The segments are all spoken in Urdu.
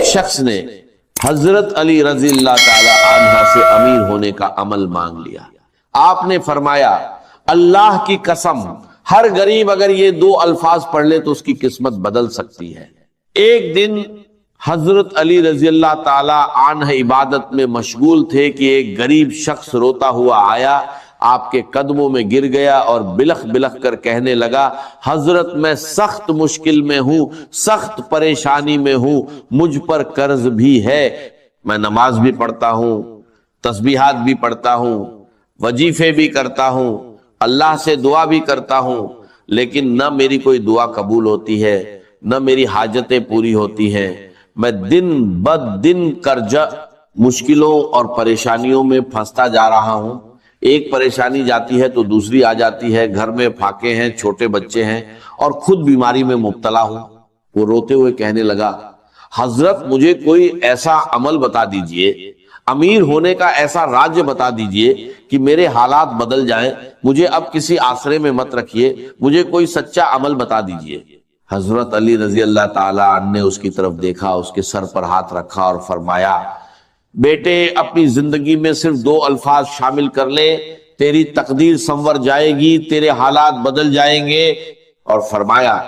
شخص نے حضرت علی رضی اللہ تعالی عنہ سے امیر ہونے کا عمل مانگ لیا. آپ نے فرمایا اللہ کی قسم ہر غریب اگر یہ دو الفاظ پڑھ لے تو اس کی قسمت بدل سکتی ہے. ایک دن حضرت علی رضی اللہ تعالی عنہ عبادت میں مشغول تھے کہ ایک غریب شخص روتا ہوا آیا، آپ کے قدموں میں گر گیا اور بلخ بلخ کر کہنے لگا حضرت میں سخت مشکل میں ہوں، سخت پریشانی میں ہوں، مجھ پر قرض بھی ہے، میں نماز بھی پڑھتا ہوں، تسبیحات بھی پڑھتا ہوں، وظیفے بھی کرتا ہوں، اللہ سے دعا بھی کرتا ہوں، لیکن نہ میری کوئی دعا قبول ہوتی ہے نہ میری حاجتیں پوری ہوتی ہیں. میں دن بد دن قرضہ مشکلوں اور پریشانیوں میں پھنستا جا رہا ہوں. ایک پریشانی جاتی ہے تو دوسری آ جاتی ہے، گھر میں پھاکے ہیں، چھوٹے بچے ہیں اور خود بیماری میں مبتلا ہوں. وہ روتے ہوئے کہنے لگا حضرت مجھے کوئی ایسا عمل بتا دیجئے، امیر ہونے کا ایسا راج بتا دیجئے کہ میرے حالات بدل جائیں، مجھے اب کسی آسرے میں مت رکھیے، مجھے کوئی سچا عمل بتا دیجئے. حضرت علی رضی اللہ تعالی عنہ نے اس کی طرف دیکھا، اس کے سر پر ہاتھ رکھا اور فرمایا بیٹے اپنی زندگی میں صرف دو الفاظ شامل کر لے، تیری تقدیر سنور جائے گی، تیرے حالات بدل جائیں گے. اور فرمایا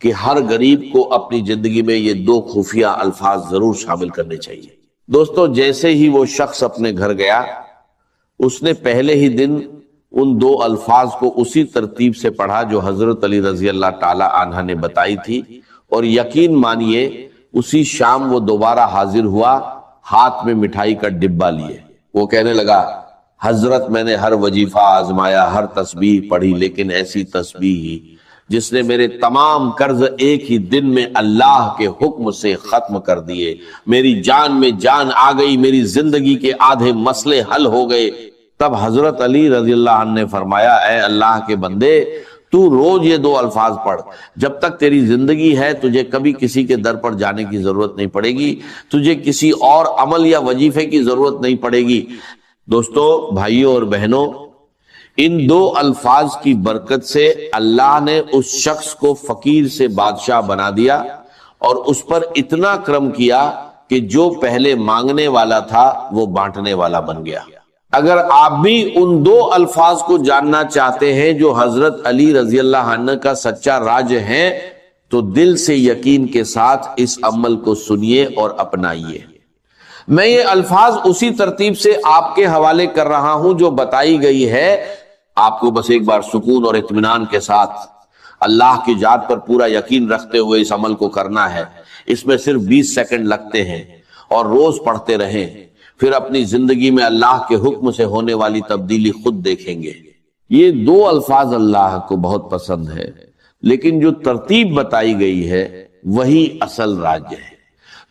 کہ ہر غریب کو اپنی زندگی میں یہ دو خفیہ الفاظ ضرور شامل کرنے چاہیے. دوستو جیسے ہی وہ شخص اپنے گھر گیا، اس نے پہلے ہی دن ان دو الفاظ کو اسی ترتیب سے پڑھا جو حضرت علی رضی اللہ تعالی عنہ نے بتائی تھی، اور یقین مانیے اسی شام وہ دوبارہ حاضر ہوا ہاتھ میں مٹھائی کا ڈبہ لیے. وہ کہنے لگا حضرت میں نے ہر وظیفہ آزمایا، ہر تسبیح پڑھی، لیکن ایسی تسبیح ہی جس نے میرے تمام قرض ایک ہی دن میں اللہ کے حکم سے ختم کر دیے. میری جان میں جان آ گئی، میری زندگی کے آدھے مسئلے حل ہو گئے. تب حضرت علی رضی اللہ عنہ نے فرمایا اے اللہ کے بندے تو روز یہ دو الفاظ پڑھ، جب تک تیری زندگی ہے تجھے کبھی کسی کے در پر جانے کی ضرورت نہیں پڑے گی، تجھے کسی اور عمل یا وظیفے کی ضرورت نہیں پڑے گی. دوستو بھائیوں اور بہنوں، ان دو الفاظ کی برکت سے اللہ نے اس شخص کو فقیر سے بادشاہ بنا دیا اور اس پر اتنا کرم کیا کہ جو پہلے مانگنے والا تھا وہ بانٹنے والا بن گیا. اگر آپ بھی ان دو الفاظ کو جاننا چاہتے ہیں جو حضرت علی رضی اللہ عنہ کا سچا راج ہے تو دل سے یقین کے ساتھ اس عمل کو سنیے اور اپنائیے. میں یہ الفاظ اسی ترتیب سے آپ کے حوالے کر رہا ہوں جو بتائی گئی ہے. آپ کو بس ایک بار سکون اور اطمینان کے ساتھ اللہ کی ذات پر پورا یقین رکھتے ہوئے اس عمل کو کرنا ہے. اس میں صرف 20 سیکنڈ لگتے ہیں اور روز پڑھتے رہیں، پھر اپنی زندگی میں اللہ کے حکم سے ہونے والی تبدیلی خود دیکھیں گے. یہ دو الفاظ اللہ کو بہت پسند ہے، لیکن جو ترتیب بتائی گئی ہے وہی اصل راج ہے.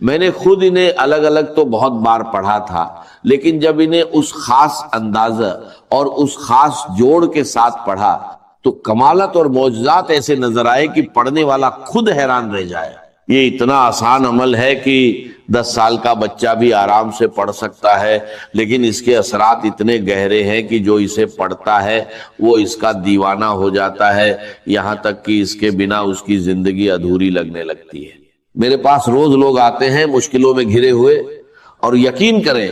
میں نے خود انہیں الگ الگ تو بہت بار پڑھا تھا، لیکن جب انہیں اس خاص اندازہ اور اس خاص جوڑ کے ساتھ پڑھا تو کمالت اور معجزات ایسے نظر آئے کہ پڑھنے والا خود حیران رہ جائے. یہ اتنا آسان عمل ہے کہ 10 سال کا بچہ بھی آرام سے پڑھ سکتا ہے، لیکن اس کے اثرات اتنے گہرے ہیں کہ جو اسے پڑھتا ہے وہ اس کا دیوانہ ہو جاتا ہے، یہاں تک کہ اس کے بنا اس کی زندگی ادھوری لگنے لگتی ہے. میرے پاس روز لوگ آتے ہیں مشکلوں میں گھرے ہوئے، اور یقین کریں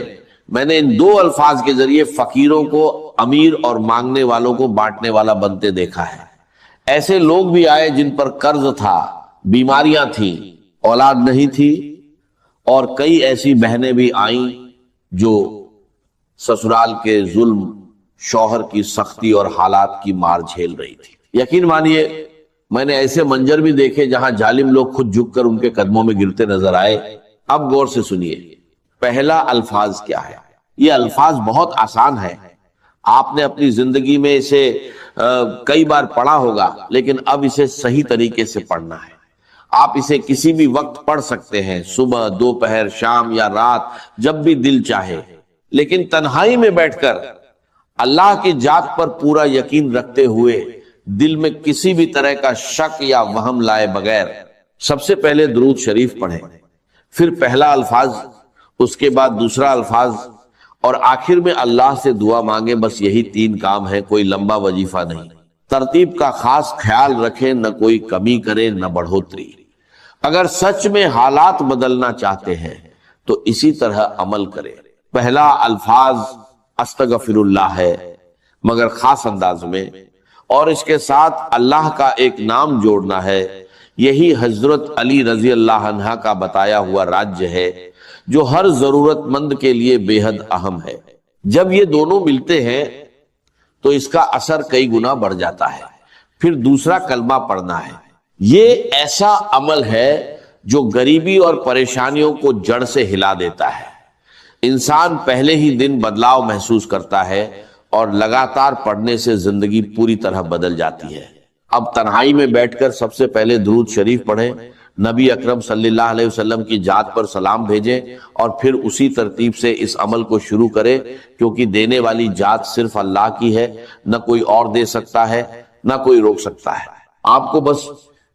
میں نے ان دو الفاظ کے ذریعے فقیروں کو امیر اور مانگنے والوں کو بانٹنے والا بنتے دیکھا ہے. ایسے لوگ بھی آئے جن پر قرض تھا، بیماریاں تھیں، اولاد نہیں تھی، اور کئی ایسی بہنیں بھی آئیں جو سسرال کے ظلم، شوہر کی سختی اور حالات کی مار جھیل رہی تھی. یقین مانیے میں نے ایسے منظر بھی دیکھے جہاں ظالم لوگ خود جھک کر ان کے قدموں میں گرتے نظر آئے. اب غور سے سنیے پہلا الفاظ کیا ہے. یہ الفاظ بہت آسان ہے، آپ نے اپنی زندگی میں اسے کئی بار پڑھا ہوگا، لیکن اب اسے صحیح طریقے سے پڑھنا ہے. آپ اسے کسی بھی وقت پڑھ سکتے ہیں، صبح، دوپہر، شام یا رات، جب بھی دل چاہے، لیکن تنہائی میں بیٹھ کر اللہ کی ذات پر پورا یقین رکھتے ہوئے دل میں کسی بھی طرح کا شک یا وہم لائے بغیر سب سے پہلے درود شریف پڑھیں، پھر پہلا الفاظ، اس کے بعد دوسرا الفاظ، اور آخر میں اللہ سے دعا مانگیں. بس یہی 3 کام ہے، کوئی لمبا وظیفہ نہیں. ترتیب کا خاص خیال رکھیں، نہ کوئی کمی کرے نہ بڑھوتری. اگر سچ میں حالات بدلنا چاہتے ہیں تو اسی طرح عمل کریں۔ پہلا الفاظ استغفر اللہ ہے مگر خاص انداز میں، اور اس کے ساتھ اللہ کا ایک نام جوڑنا ہے۔ یہی حضرت علی رضی اللہ عنہ کا بتایا ہوا راجیہ ہے جو ہر ضرورت مند کے لیے بے حد اہم ہے۔ جب یہ دونوں ملتے ہیں تو اس کا اثر کئی گنا بڑھ جاتا ہے۔ پھر دوسرا کلمہ پڑھنا ہے۔ یہ ایسا عمل ہے جو غریبی اور پریشانیوں کو جڑ سے ہلا دیتا ہے۔ انسان پہلے ہی دن بدلاؤ محسوس کرتا ہے اور لگاتار پڑھنے سے زندگی پوری طرح بدل جاتی ہے۔ اب تنہائی میں بیٹھ کر سب سے پہلے درود شریف پڑھیں، نبی اکرم صلی اللہ علیہ وسلم کی ذات پر سلام بھیجیں، اور پھر اسی ترتیب سے اس عمل کو شروع کریں، کیونکہ دینے والی ذات صرف اللہ کی ہے، نہ کوئی اور دے سکتا ہے، نہ کوئی روک سکتا ہے۔ آپ کو بس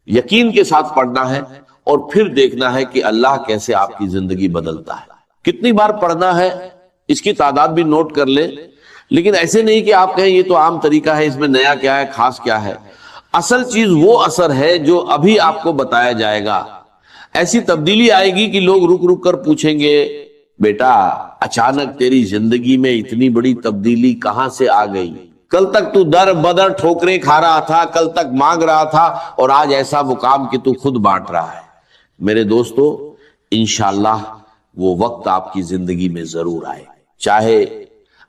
یقین کے ساتھ پڑھنا ہے اور پھر دیکھنا ہے کہ اللہ کیسے آپ کی زندگی بدلتا ہے۔ کتنی بار پڑھنا ہے اس کی تعداد بھی نوٹ کر لیں، لیکن ایسے نہیں کہ آپ کہیں یہ تو عام طریقہ ہے، اس میں نیا کیا ہے، خاص کیا ہے۔ اصل چیز وہ اثر ہے جو ابھی آپ کو بتایا جائے گا۔ ایسی تبدیلی آئے گی کہ لوگ رک رک کر پوچھیں گے، بیٹا اچانک تیری زندگی میں اتنی بڑی تبدیلی کہاں سے آ گئی؟ کل تک تو در بدر ٹھوکریں کھا رہا تھا، کل تک مانگ رہا تھا، اور آج ایسا مقام کہ تو خود بانٹ رہا ہے۔ میرے دوستو، انشاءاللہ وہ وقت آپ کی زندگی میں ضرور آئے، چاہے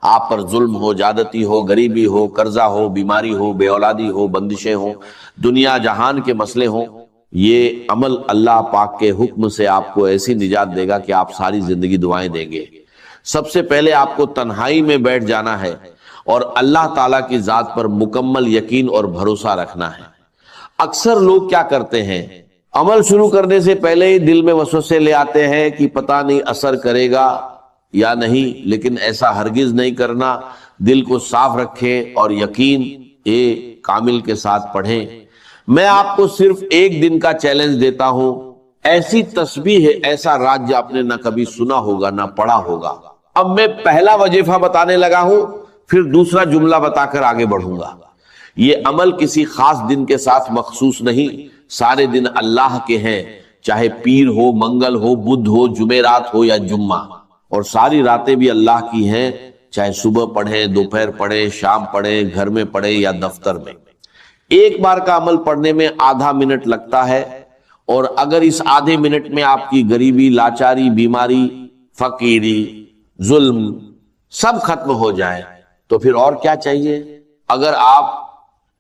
آپ پر ظلم ہو، زیادتی ہو، غریبی ہو، قرضہ ہو، بیماری ہو، بے اولادی ہو، بندشیں ہوں، دنیا جہان کے مسئلے ہوں۔ یہ عمل اللہ پاک کے حکم سے آپ کو ایسی نجات دے گا کہ آپ ساری زندگی دعائیں دیں گے۔ سب سے پہلے آپ کو تنہائی میں بیٹھ جانا ہے اور اللہ تعالیٰ کی ذات پر مکمل یقین اور بھروسہ رکھنا ہے۔ اکثر لوگ کیا کرتے ہیں، عمل شروع کرنے سے پہلے ہی دل میں وسوسے لے آتے ہیں کہ پتہ نہیں اثر کرے گا یا نہیں، لیکن ایسا ہرگز نہیں کرنا۔ دل کو صاف رکھیں اور یقین کامل کے ساتھ پڑھیں۔ میں آپ کو صرف ایک دن کا چیلنج دیتا ہوں، ایسی تسبیح ہے، ایسا راجیہ آپ نے نہ کبھی سنا ہوگا نہ پڑھا ہوگا۔ اب میں پہلا وظیفہ بتانے لگا ہوں، پھر دوسرا جملہ بتا کر آگے بڑھوں گا۔ یہ عمل کسی خاص دن کے ساتھ مخصوص نہیں، سارے دن اللہ کے ہیں، چاہے پیر ہو، منگل ہو، بدھ ہو، جمعرات ہو یا جمعہ، اور ساری راتیں بھی اللہ کی ہیں، چاہے صبح پڑھیں، دوپہر پڑھیں، شام پڑھیں، گھر میں پڑھیں یا دفتر میں۔ ایک بار کا عمل پڑھنے میں آدھا منٹ لگتا ہے، اور اگر اس آدھے منٹ میں آپ کی غریبی، لاچاری، بیماری، فقیری، ظلم سب ختم ہو جائے تو پھر اور کیا چاہیے؟ اگر آپ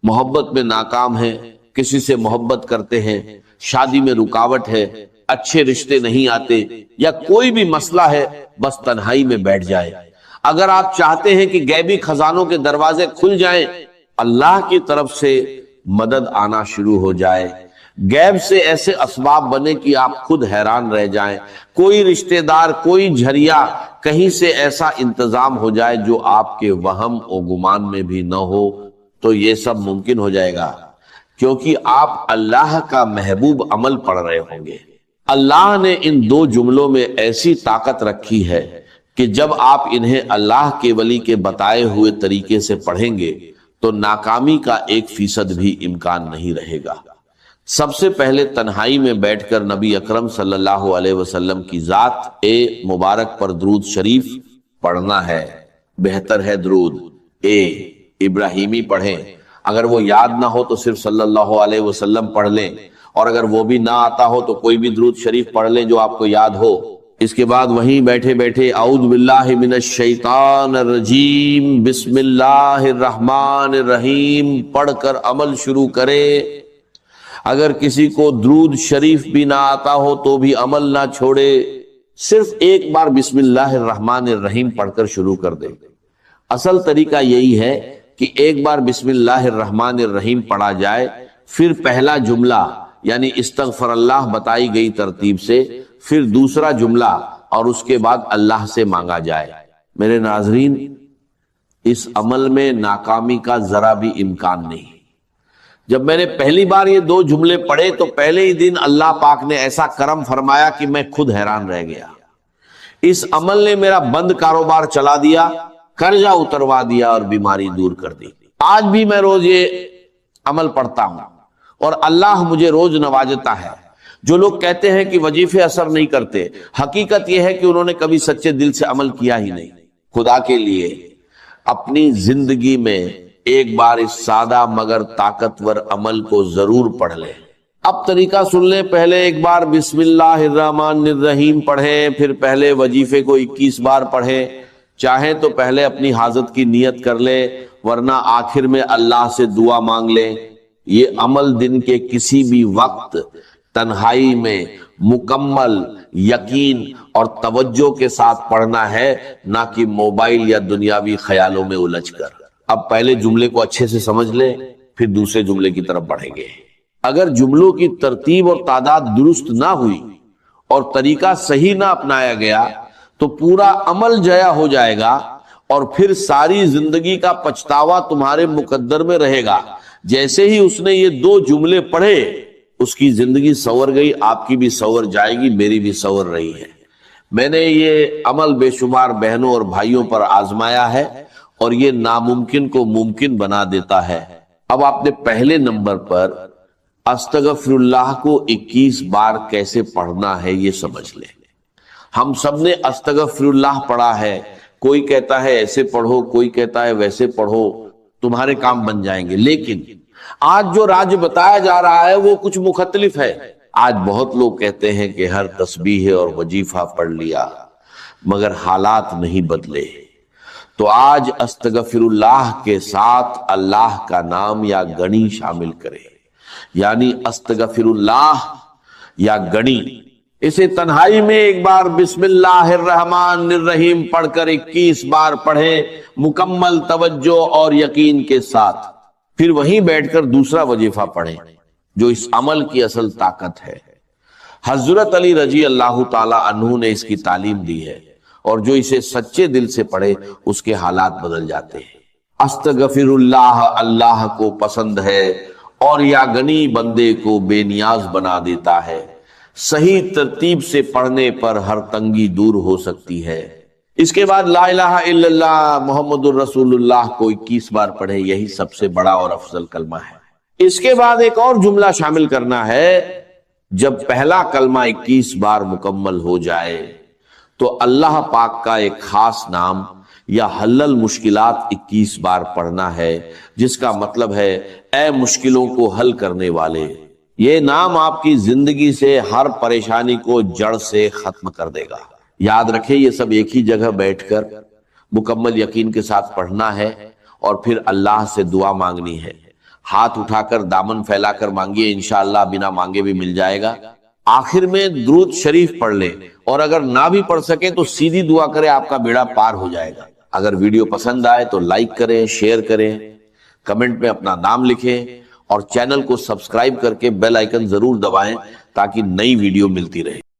محبت میں ناکام ہیں، کسی سے محبت کرتے ہیں، شادی میں رکاوٹ ہے، اچھے رشتے نہیں آتے، یا کوئی بھی مسئلہ ہے، بس تنہائی میں بیٹھ جائے۔ اگر آپ چاہتے ہیں کہ غیبی خزانوں کے دروازے کھل جائیں، اللہ کی طرف سے مدد آنا شروع ہو جائے، غیب سے ایسے اسباب بنے کہ آپ خود حیران رہ جائیں، کوئی رشتہ دار، کوئی جھریا، کہیں سے ایسا انتظام ہو جائے جو آپ کے وہم و گمان میں بھی نہ ہو، تو یہ سب ممکن ہو جائے گا، کیونکہ آپ اللہ کا محبوب عمل پڑھ رہے ہوں گے۔ اللہ نے ان دو جملوں میں ایسی طاقت رکھی ہے کہ جب آپ انہیں اللہ کے ولی کے بتائے ہوئے طریقے سے پڑھیں گے تو ناکامی کا 1% بھی امکان نہیں رہے گا۔ سب سے پہلے تنہائی میں بیٹھ کر نبی اکرم صلی اللہ علیہ وسلم کی ذات مبارک پر درود شریف پڑھنا ہے۔ بہتر ہے درود ابراہیمی پڑھیں، اگر وہ یاد نہ ہو تو صرف صلی اللہ علیہ وسلم پڑھ لیں، اور اگر وہ بھی نہ آتا ہو تو کوئی بھی درود شریف پڑھ لیں جو آپ کو یاد ہو۔ اس کے بعد وہیں بیٹھے بیٹھے اعوذ باللہ من الشیطان الرجیم بسم اللہ الرحمن الرحیم پڑھ کر عمل شروع کرے۔ اگر کسی کو درود شریف بھی نہ آتا ہو تو بھی عمل نہ چھوڑے، صرف ایک بار بسم اللہ الرحمن الرحیم پڑھ کر شروع کر دے۔ اصل طریقہ یہی ہے کہ ایک بار بسم اللہ الرحمن الرحیم پڑھا جائے، پھر پہلا جملہ یعنی استغفر اللہ بتائی گئی ترتیب سے، پھر دوسرا جملہ، اور اس کے بعد اللہ سے مانگا جائے۔ میرے ناظرین، اس عمل میں ناکامی کا ذرا بھی امکان نہیں۔ جب میں نے پہلی بار یہ دو جملے پڑھے تو پہلے ہی دن اللہ پاک نے ایسا کرم فرمایا کہ میں خود حیران رہ گیا۔ اس عمل نے میرا بند کاروبار چلا دیا، قرضہ اتروا دیا اور بیماری دور کر دی۔ آج بھی میں روز یہ عمل پڑھتا ہوں اور اللہ مجھے روز نوازتا ہے۔ جو لوگ کہتے ہیں کہ وظیفے اثر نہیں کرتے، حقیقت یہ ہے کہ انہوں نے کبھی سچے دل سے عمل کیا ہی نہیں۔ خدا کے لیے اپنی زندگی میں ایک بار اس سادہ مگر طاقتور عمل کو ضرور پڑھ لیں۔ اب طریقہ سن لیں، پہلے ایک بار بسم اللہ الرحمن الرحیم پڑھیں، پھر پہلے وظیفے کو 21 بار پڑھیں، چاہیں تو پہلے اپنی حاجت کی نیت کر لیں، ورنہ آخر میں اللہ سے دعا مانگ لیں۔ یہ عمل دن کے کسی بھی وقت تنہائی میں مکمل یقین اور توجہ کے ساتھ پڑھنا ہے، نہ کہ موبائل یا دنیاوی خیالوں میں الجھ کر۔ اب پہلے جملے کو اچھے سے سمجھ لیں، پھر دوسرے جملے کی طرف بڑھیں گے۔ اگر جملوں کی ترتیب اور تعداد درست نہ ہوئی اور طریقہ صحیح نہ اپنایا گیا تو پورا عمل ضائع ہو جائے گا، اور پھر ساری زندگی کا پچھتاوا تمہارے مقدر میں رہے گا۔ جیسے ہی اس نے یہ 2 جملے پڑھے، اس کی زندگی سنور گئی، آپ کی بھی سنور جائے گی، میری بھی سنور رہی ہے۔ میں نے یہ عمل بے شمار بہنوں اور بھائیوں پر آزمایا ہے، اور یہ ناممکن کو ممکن بنا دیتا ہے۔ اب آپ نے پہلے نمبر پر استغفر اللہ کو 21 بار کیسے پڑھنا ہے یہ سمجھ لیں۔ ہم سب نے استغفر اللہ پڑھا ہے، کوئی کہتا ہے ایسے پڑھو، کوئی کہتا ہے ویسے پڑھو، تمہارے کام بن جائیں گے۔ لیکن آج جو راج بتایا جا رہا ہے وہ کچھ مختلف ہے۔ آج بہت لوگ کہتے ہیں کہ ہر تسبیح اور وظیفہ پڑھ لیا، مگر حالات نہیں بدلے۔ تو آج استغفر اللہ کے ساتھ اللہ کا نام یا گنی شامل کرے، یعنی استغفر اللہ یا گنی۔ اسے تنہائی میں ایک بار بسم اللہ الرحمن الرحیم پڑھ کر 21 بار پڑھیں، مکمل توجہ اور یقین کے ساتھ۔ پھر وہیں بیٹھ کر دوسرا وظیفہ پڑھیں جو اس عمل کی اصل طاقت ہے۔ حضرت علی رضی اللہ تعالی عنہ نے اس کی تعلیم دی ہے، اور جو اسے سچے دل سے پڑھے اس کے حالات بدل جاتے ہیں۔ استغفر اللہ اللہ کو پسند ہے، اور یا گنی بندے کو بے نیاز بنا دیتا ہے۔ صحیح ترتیب سے پڑھنے پر ہر تنگی دور ہو سکتی ہے۔ اس کے بعد لا الہ الا اللہ محمد الرسول اللہ کو 21 بار پڑھے، یہی سب سے بڑا اور افضل کلمہ ہے۔ اس کے بعد ایک اور جملہ شامل کرنا ہے۔ جب پہلا کلمہ 21 بار مکمل ہو جائے تو اللہ پاک کا ایک خاص نام یا حل المشکلات 21 بار پڑھنا ہے، جس کا مطلب ہے اے مشکلوں کو حل کرنے والے۔ یہ نام آپ کی زندگی سے ہر پریشانی کو جڑ سے ختم کر دے گا۔ یاد رکھیں، یہ سب ایک ہی جگہ بیٹھ کر مکمل یقین کے ساتھ پڑھنا ہے، اور پھر اللہ سے دعا مانگنی ہے۔ ہاتھ اٹھا کر دامن پھیلا کر مانگیے، انشاءاللہ بنا مانگے بھی مل جائے گا۔ آخر میں درود شریف پڑھ لیں، اور اگر نہ بھی پڑھ سکیں تو سیدھی دعا کریں، آپ کا بیڑا پار ہو جائے گا۔ اگر ویڈیو پسند آئے تو لائک کریں، شیئر کریں، کمنٹ میں اپنا نام لکھیں، اور چینل کو سبسکرائب کر کے بیل آئیکن ضرور دبائیں تاکہ نئی ویڈیو ملتی رہے۔